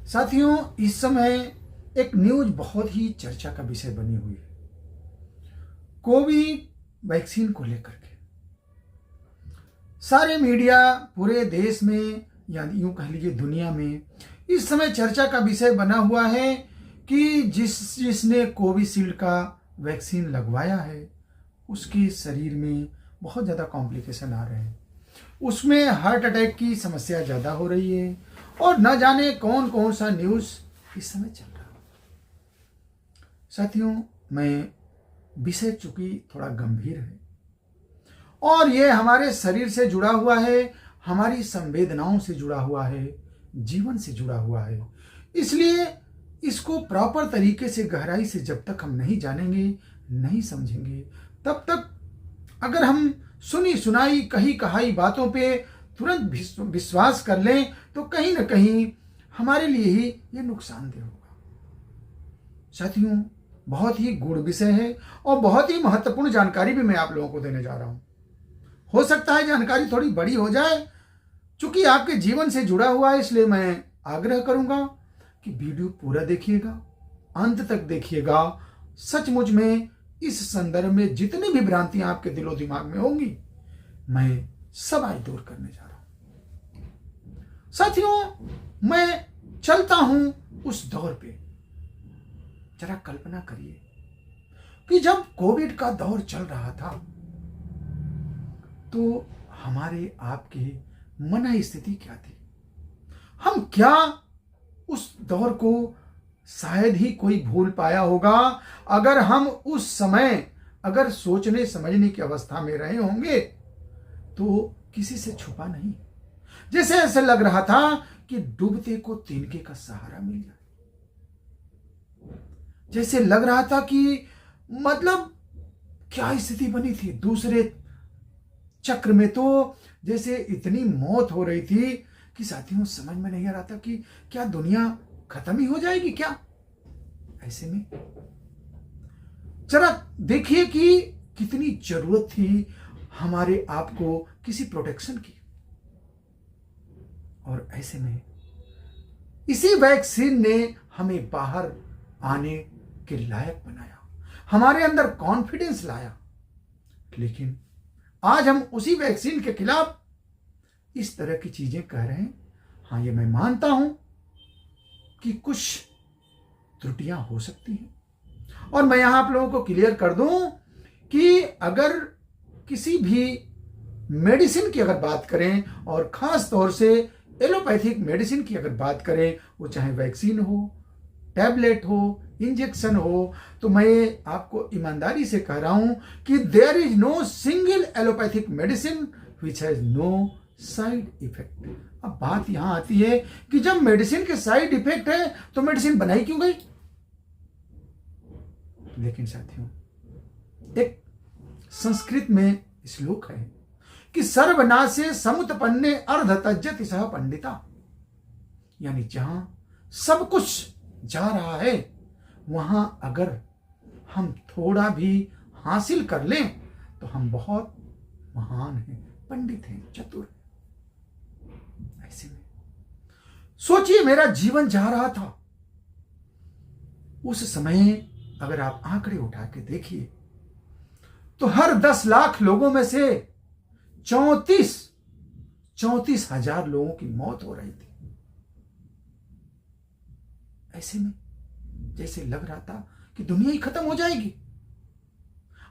साथियों, इस समय एक न्यूज बहुत ही चर्चा का विषय बनी हुई है कोविड वैक्सीन को लेकर के। सारे मीडिया पूरे देश में या यूं कह लीजिए दुनिया में इस समय चर्चा का विषय बना हुआ है कि जिसने कोविशील्ड का वैक्सीन लगवाया है उसके शरीर में बहुत ज़्यादा कॉम्प्लिकेशन आ रहे हैं, उसमें हार्ट अटैक की समस्या ज़्यादा हो रही है और न जाने कौन कौन सा न्यूज़ इस समय चल रहा है। साथियों, मैं विषय चूंकि थोड़ा गंभीर है और ये हमारे शरीर से जुड़ा हुआ है, हमारी संवेदनाओं से जुड़ा हुआ है, जीवन से जुड़ा हुआ है, इसलिए इसको प्रॉपर तरीके से गहराई से जब तक हम नहीं जानेंगे, नहीं समझेंगे, तब तक अगर हम सुनी सुनाई कही कहाई बातों पे तुरंत विश्वास कर लें तो कहीं ना कहीं हमारे लिए ही ये नुकसानदेह होगा। साथियों, बहुत ही गूढ़ विषय है और बहुत ही महत्वपूर्ण जानकारी भी मैं आप लोगों को देने जा रहा हूं। हो सकता है जानकारी थोड़ी बड़ी हो जाए, चूंकि आपके जीवन से जुड़ा हुआ है, इसलिए मैं आग्रह करूंगा कि वीडियो पूरा देखिएगा, अंत तक देखिएगा। सचमुच में इस संदर्भ में जितनी भी भ्रांतियां आपके दिलो दिमाग में होंगी, मैं सब आज दूर करने जा रहा हूं। साथियों, मैं चलता हूं उस दौर पे। जरा कल्पना करिए कि जब कोविड का दौर चल रहा था तो हमारे आपके मन स्थिति क्या थी। हम क्या उस दौर को शायद ही कोई भूल पाया होगा अगर हम उस समय अगर सोचने समझने की अवस्था में रहे होंगे तो किसी से छुपा नहीं। जैसे ऐसे लग रहा था कि डूबते को तिनके का सहारा मिल जाए, जैसे लग रहा था कि मतलब क्या स्थिति बनी थी। दूसरे चक्र में तो जैसे इतनी मौत हो रही थी कि साथियों समझ में नहीं आ रहा था कि क्या दुनिया खत्म ही हो जाएगी क्या। ऐसे में जरा देखिए कि कितनी जरूरत थी हमारे आप को किसी प्रोटेक्शन की, और ऐसे में इसी वैक्सीन ने हमें बाहर आने के लायक बनाया, हमारे अंदर कॉन्फिडेंस लाया। लेकिन आज हम उसी वैक्सीन के खिलाफ इस तरह की चीजें कह रहे हैं। हाँ, ये मैं मानता हूं कि कुछ त्रुटियां हो सकती हैं, और मैं यहां आप लोगों को क्लियर कर दूं कि अगर किसी भी मेडिसिन की अगर बात करें और खास तौर से एलोपैथिक मेडिसिन की अगर बात करें, वो चाहे वैक्सीन हो, टैबलेट हो, इंजेक्शन हो, तो मैं आपको ईमानदारी से कह रहा हूं कि there is no single allopathic medicine which has no side effect. अब बात यहां आती है कि जब मेडिसिन के साइड इफेक्ट है तो मेडिसिन बनाई क्यों गई। लेकिन साथियों, एक संस्कृत में श्लोक है कि सर्वनाशे समुत्पन्ने अर्ध तज्जति सह पंडिता, यानी जहां सब कुछ जा रहा है वहां अगर हम थोड़ा भी हासिल कर लें तो हम बहुत महान हैं, पंडित हैं, चतुर हैं। ऐसे में सोचिए, मेरा जीवन जा रहा था उस समय। अगर आप आंकड़े उठा के देखिए तो हर 10 लाख लोगों में से 34,000 लोगों की मौत हो रही थी। ऐसे में जैसे लग रहा था कि दुनिया ही खत्म हो जाएगी।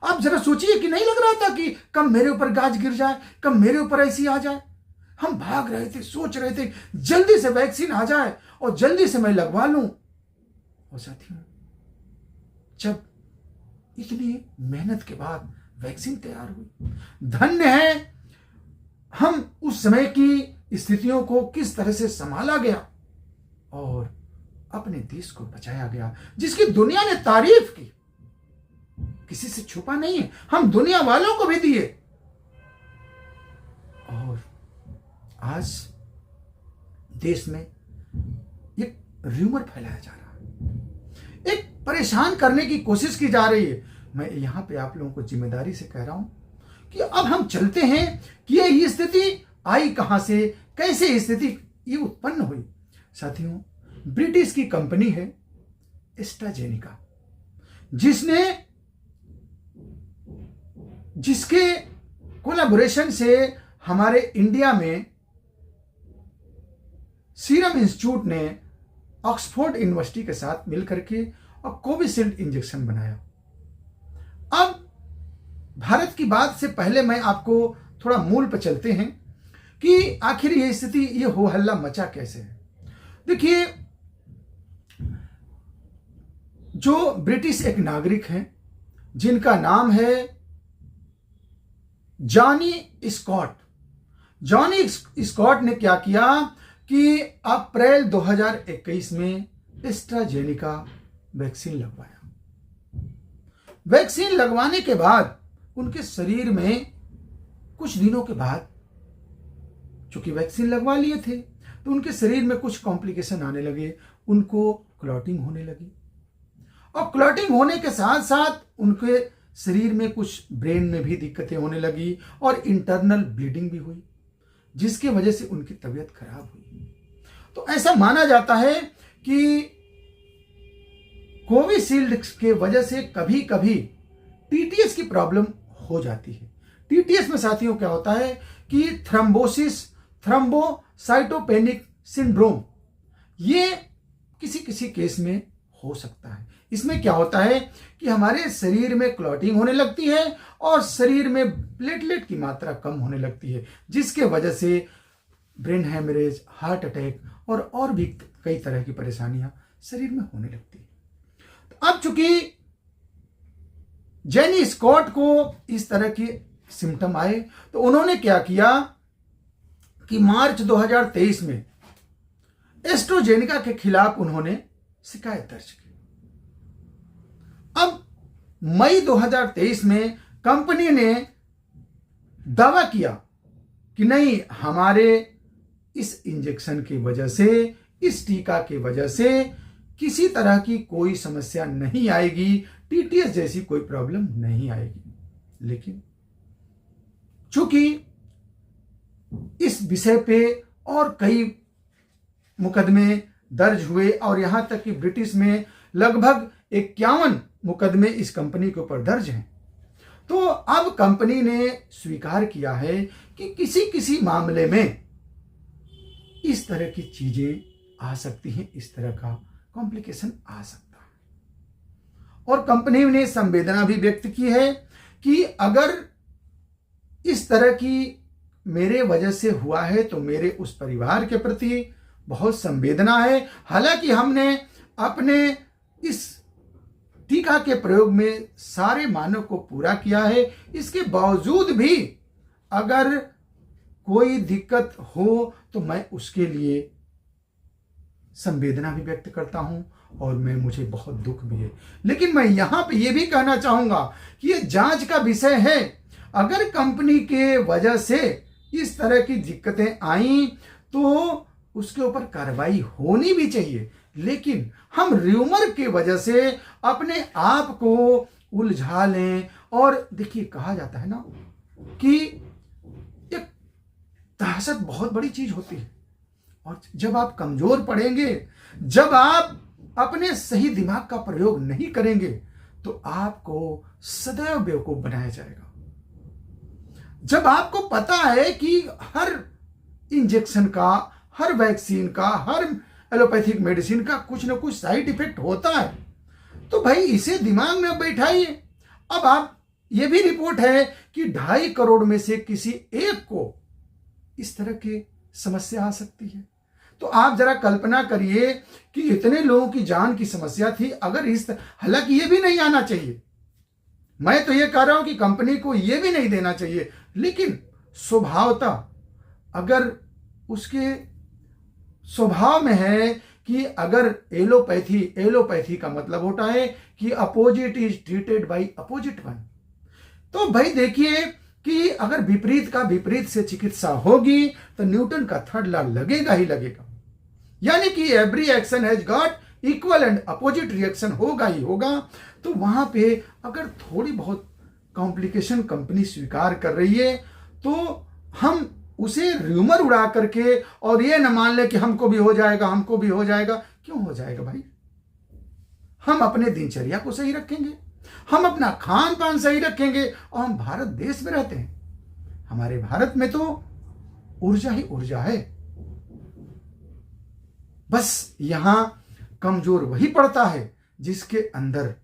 आप जरा सोचिए कि नहीं लग रहा था कि कब मेरे ऊपर गाज गिर जाए, कब मेरे ऊपर ऐसी आ जाए। हम भाग रहे थे, सोच रहे थे जल्दी से वैक्सीन आ जाए और जल्दी से मैं लगवा लूं। और साथियों, जब इतनी मेहनत के बाद वैक्सीन तैयार हुई, धन्य है हम उस समय की स्थितियों को किस तरह से संभाला गया और अपने देश को बचाया गया, जिसकी दुनिया ने तारीफ की। किसी से छुपा नहीं है, हम दुनिया वालों को भी दिए। और आज देश में एक र्यूमर फैलाया जा रहा है, एक परेशान करने की कोशिश की जा रही है। मैं यहां पे आप लोगों को जिम्मेदारी से कह रहा हूं कि अब हम चलते हैं कि ये स्थिति आई कहां से, कैसे स्थिति ये उत्पन्न हुई। साथियों, ब्रिटिश की कंपनी है एस्ट्राजेनिका, जिसके कोलैबोरेशन से हमारे इंडिया में सीरम इंस्टीट्यूट ने ऑक्सफोर्ड यूनिवर्सिटी के साथ मिलकर के और कोविशील्ड इंजेक्शन बनाया। अब भारत की बात से पहले मैं आपको थोड़ा मूल पर चलते हैं कि आखिर ये स्थिति, ये हो हल्ला मचा कैसे है। देखिए, जो ब्रिटिश एक नागरिक हैं जिनका नाम है जॉनी स्कॉट। जॉनी स्कॉट ने क्या किया कि अप्रैल 2021 में एस्ट्राजेनिका वैक्सीन लगवाया। वैक्सीन लगवाने के बाद उनके शरीर में कुछ दिनों के बाद, चूंकि वैक्सीन लगवा लिए थे, तो उनके शरीर में कुछ कॉम्प्लिकेशन आने लगे, उनको क्लॉटिंग होने लगी और क्लॉटिंग होने के साथ साथ उनके शरीर में कुछ ब्रेन में भी दिक्कतें होने लगी और इंटरनल ब्लीडिंग भी हुई, जिसकी वजह से उनकी तबीयत खराब हुई। तो ऐसा माना जाता है कि कोविशील्ड के वजह से कभी कभी टीटीएस की प्रॉब्लम हो जाती है। टीटीएस में साथियों क्या होता है कि थ्रोम्बोसाइटोपेनिक सिंड्रोम, ये किसी किसी केस में हो सकता है। इसमें क्या होता है कि हमारे शरीर में क्लॉटिंग होने लगती है और शरीर में प्लेटलेट की मात्रा कम होने लगती है, जिसके वजह से ब्रेन हैमरेज, हार्ट अटैक और भी कई तरह की परेशानियां शरीर में होने लगती है। तो अब चूंकि जेनी स्कॉट को इस तरह के सिम्टम आए, तो उन्होंने क्या किया कि मार्च 2023 में एस्ट्राजेनिका के खिलाफ उन्होंने शिकायत दर्ज की। अब मई 2023 में कंपनी ने दावा किया कि नहीं, हमारे इस इंजेक्शन की वजह से, इस टीका की वजह से किसी तरह की कोई समस्या नहीं आएगी, टीटीएस जैसी कोई प्रॉब्लम नहीं आएगी। लेकिन चूंकि इस विषय पे और कई मुकदमे दर्ज हुए और यहां तक कि ब्रिटिश में लगभग 51 मुकदमे इस कंपनी के ऊपर दर्ज हैं, तो अब कंपनी ने स्वीकार किया है कि किसी किसी मामले में इस तरह की चीजें आ सकती हैं, इस तरह का कॉम्प्लिकेशन आ सकता है। और कंपनी ने संवेदना भी व्यक्त की है कि अगर इस तरह की मेरे वजह से हुआ है तो मेरे उस परिवार के प्रति बहुत संवेदना है। हालांकि हमने अपने इस टीका के प्रयोग में सारे मानक को पूरा किया है, इसके बावजूद भी अगर कोई दिक्कत हो तो मैं उसके लिए संवेदना भी व्यक्त करता हूं और मुझे बहुत दुख भी है। लेकिन मैं यहां पे ये भी कहना चाहूंगा कि ये जांच का विषय है। अगर कंपनी के वजह से इस तरह की दिक्कतें आई तो उसके ऊपर कार्रवाई होनी भी चाहिए, लेकिन हम र्यूमर की वजह से अपने आप को उलझा लें। और देखिए, कहा जाता है ना कि एक दहशत बहुत बड़ी चीज होती है, और जब आप कमजोर पड़ेंगे, जब आप अपने सही दिमाग का प्रयोग नहीं करेंगे, तो आपको सदैव बेवकूफ बनाया जाएगा। जब आपको पता है कि हर इंजेक्शन का, हर वैक्सीन का, हर एलोपैथिक मेडिसिन का कुछ ना कुछ साइड इफेक्ट होता है, तो भाई इसे दिमाग में बैठाइए। अब आप, ये भी रिपोर्ट है कि 2.5 करोड़ में से किसी एक को इस तरह की समस्या आ सकती है। तो आप जरा कल्पना करिए कि इतने लोगों की जान की समस्या थी, अगर इस, हालांकि ये भी नहीं आना चाहिए, मैं तो ये कह रहा हूं कि कंपनी को ये भी नहीं देना चाहिए, लेकिन स्वभावतः अगर उसके स्वभाव में है कि अगर एलोपैथी का मतलब होता है कि opposite is treated by opposite one, तो भाई देखिए कि अगर विपरीत का विपरीत से चिकित्सा होगी तो न्यूटन का थर्ड लॉ लगेगा ही लगेगा, यानी कि every action has got equal and opposite reaction होगा ही होगा। तो वहां पे अगर थोड़ी बहुत कॉम्प्लिकेशन कंपनी स्वीकार कर रही है तो हम उसे र्यूमर उड़ा करके और ये न मान ले कि हमको भी हो जाएगा, हमको भी हो जाएगा, क्यों हो जाएगा भाई? हम अपने दिनचर्या को सही रखेंगे, हम अपना खान पान सही रखेंगे और हम भारत देश में रहते हैं। हमारे भारत में तो ऊर्जा ही ऊर्जा है। बस यहां कमजोर वही पड़ता है जिसके अंदर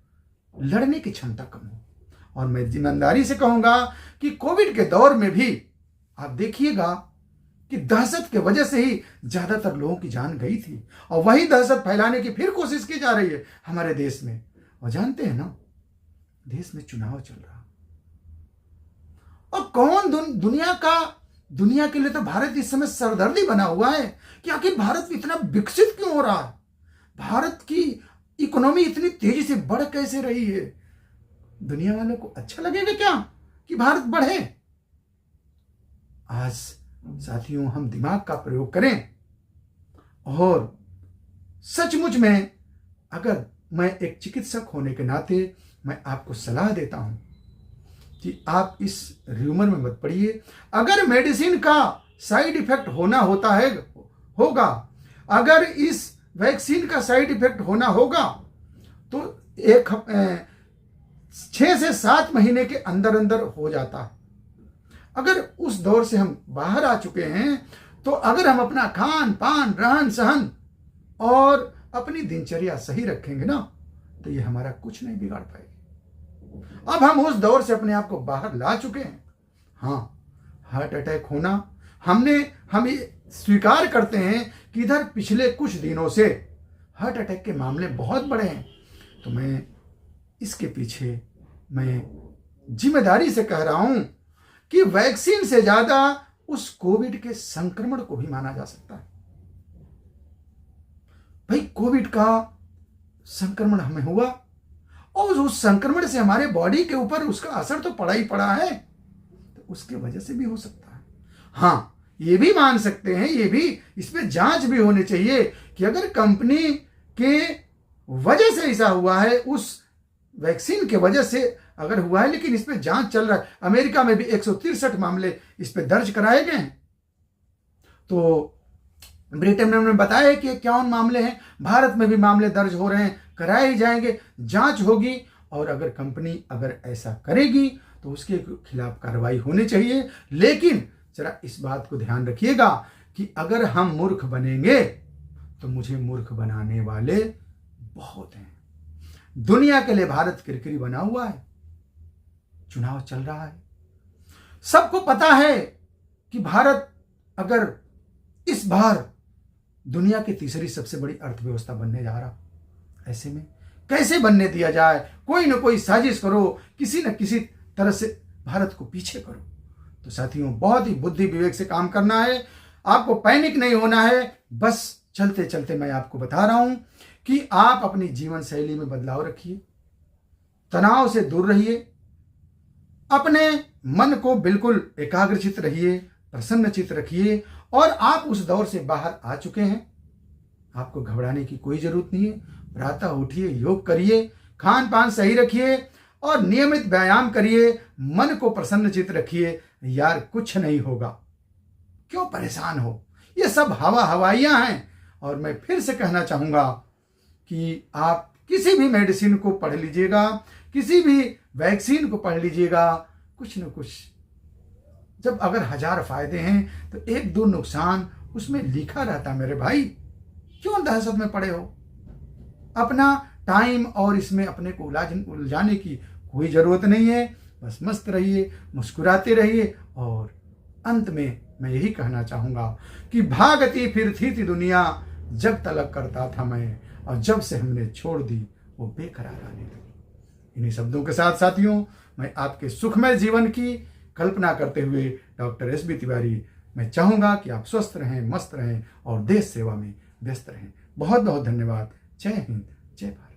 लड़ने की क्षमता कम हो। और मैं ईमानदारी से कहूंगा कि कोविड के दौर में भी आप देखिएगा कि दहशत के वजह से ही ज्यादातर लोगों की जान गई थी, और वही दहशत फैलाने की फिर कोशिश की जा रही है हमारे देश में। और जानते हैं ना, देश में चुनाव चल रहा, और कौन दुनिया के लिए तो भारत इस समय सरदर्दी बना हुआ है कि आखिर भारत इतना विकसित क्यों हो रहा है, भारत की इकोनॉमी इतनी तेजी से बढ़ कैसे रही है। दुनिया वालों को अच्छा लगेगा क्या कि भारत बढ़े? आज साथियों, हम दिमाग का प्रयोग करें, और सचमुच में अगर मैं एक चिकित्सक होने के नाते मैं आपको सलाह देता हूं कि आप इस र्यूमर में मत पड़िए। अगर मेडिसिन का साइड इफेक्ट होगा, अगर इस वैक्सीन का साइड इफेक्ट होना होगा तो 6 से 7 महीने के अंदर अंदर हो जाता है। अगर उस दौर से हम बाहर आ चुके हैं, तो अगर हम अपना खान पान, रहन सहन और अपनी दिनचर्या सही रखेंगे ना, तो ये हमारा कुछ नहीं बिगाड़ पाएगी। अब हम उस दौर से अपने आप को बाहर ला चुके हैं। हाँ, हार्ट अटैक होना, हम ये स्वीकार करते हैं कि इधर पिछले कुछ दिनों से हार्ट अटैक के मामले बहुत बढ़े हैं। तो मैं इसके पीछे जिम्मेदारी से कह रहा हूं कि वैक्सीन से ज्यादा उस कोविड के संक्रमण को भी माना जा सकता है। भाई, कोविड का संक्रमण हमें हुआ, और उस संक्रमण से हमारे बॉडी के ऊपर उसका असर तो पड़ा ही पड़ा है, तो उसके वजह से भी हो सकता है। हाँ, ये भी मान सकते हैं, ये भी इस पे जांच भी होनी चाहिए कि अगर कंपनी के वजह से ऐसा हुआ है, उस वैक्सीन के वजह से अगर हुआ है, लेकिन इस पे जांच चल रहा है। अमेरिका में भी 163 मामले इस पे दर्ज कराए गए हैं। तो ब्रिटेन में उन्होंने बताया कि 51 मामले हैं। भारत में भी मामले दर्ज हो रहे हैं, कराए ही जाएंगे, जांच होगी, और अगर कंपनी ऐसा करेगी तो उसके खिलाफ कार्रवाई होनी चाहिए। लेकिन जरा इस बात को ध्यान रखिएगा कि अगर हम मूर्ख बनेंगे तो मुझे मूर्ख बनाने वाले बहुत हैं। दुनिया के लिए भारत किरकिरी बना हुआ है, चुनाव चल रहा है, सबको पता है कि भारत अगर इस बार दुनिया की तीसरी सबसे बड़ी अर्थव्यवस्था बनने जा रहा, ऐसे में कैसे बनने दिया जाए? कोई ना कोई साजिश करो, किसी न किसी तरह से भारत को पीछे करो। तो साथियों, बहुत ही बुद्धि विवेक से काम करना है, आपको पैनिक नहीं होना है। बस चलते चलते मैं आपको बता रहा हूं कि आप अपनी जीवन शैली में बदलाव रखिए, तनाव से दूर रहिए, अपने मन को बिल्कुल एकाग्रचित रहिए, प्रसन्नचित रखिए, और आप उस दौर से बाहर आ चुके हैं। आपको घबराने की कोई जरूरत नहीं है। प्रातः उठिए, योग करिए, खान पान सही रखिए और नियमित व्यायाम करिए, मन को प्रसन्नचित रखिए। यार, कुछ नहीं होगा, क्यों परेशान हो? ये सब हवाइयां हैं। और मैं फिर से कहना चाहूंगा कि आप किसी भी मेडिसिन को पढ़ लीजिएगा, किसी भी वैक्सीन को पढ़ लीजिएगा, कुछ न कुछ, जब अगर 1000 फायदे हैं तो 1-2 नुकसान उसमें लिखा रहता। मेरे भाई, क्यों दहशत में पड़े हो? अपना टाइम और इसमें अपने को उलझाने की कोई जरूरत नहीं है। बस मस्त रहिए, मुस्कुराते रहिए, और अंत में मैं यही कहना चाहूंगा कि भागती फिरती थी दुनिया, जब तलक करता था मैं, और जब से हमने छोड़ दी वो बेकरार आने लगी। इन्हीं शब्दों के साथ साथियों, मैं आपके सुखमय जीवन की कल्पना करते हुए डॉक्टर SB तिवारी, मैं चाहूंगा कि आप स्वस्थ रहें, मस्त रहें और देश सेवा में व्यस्त रहें। बहुत बहुत धन्यवाद। जय हिंद, जय भारत।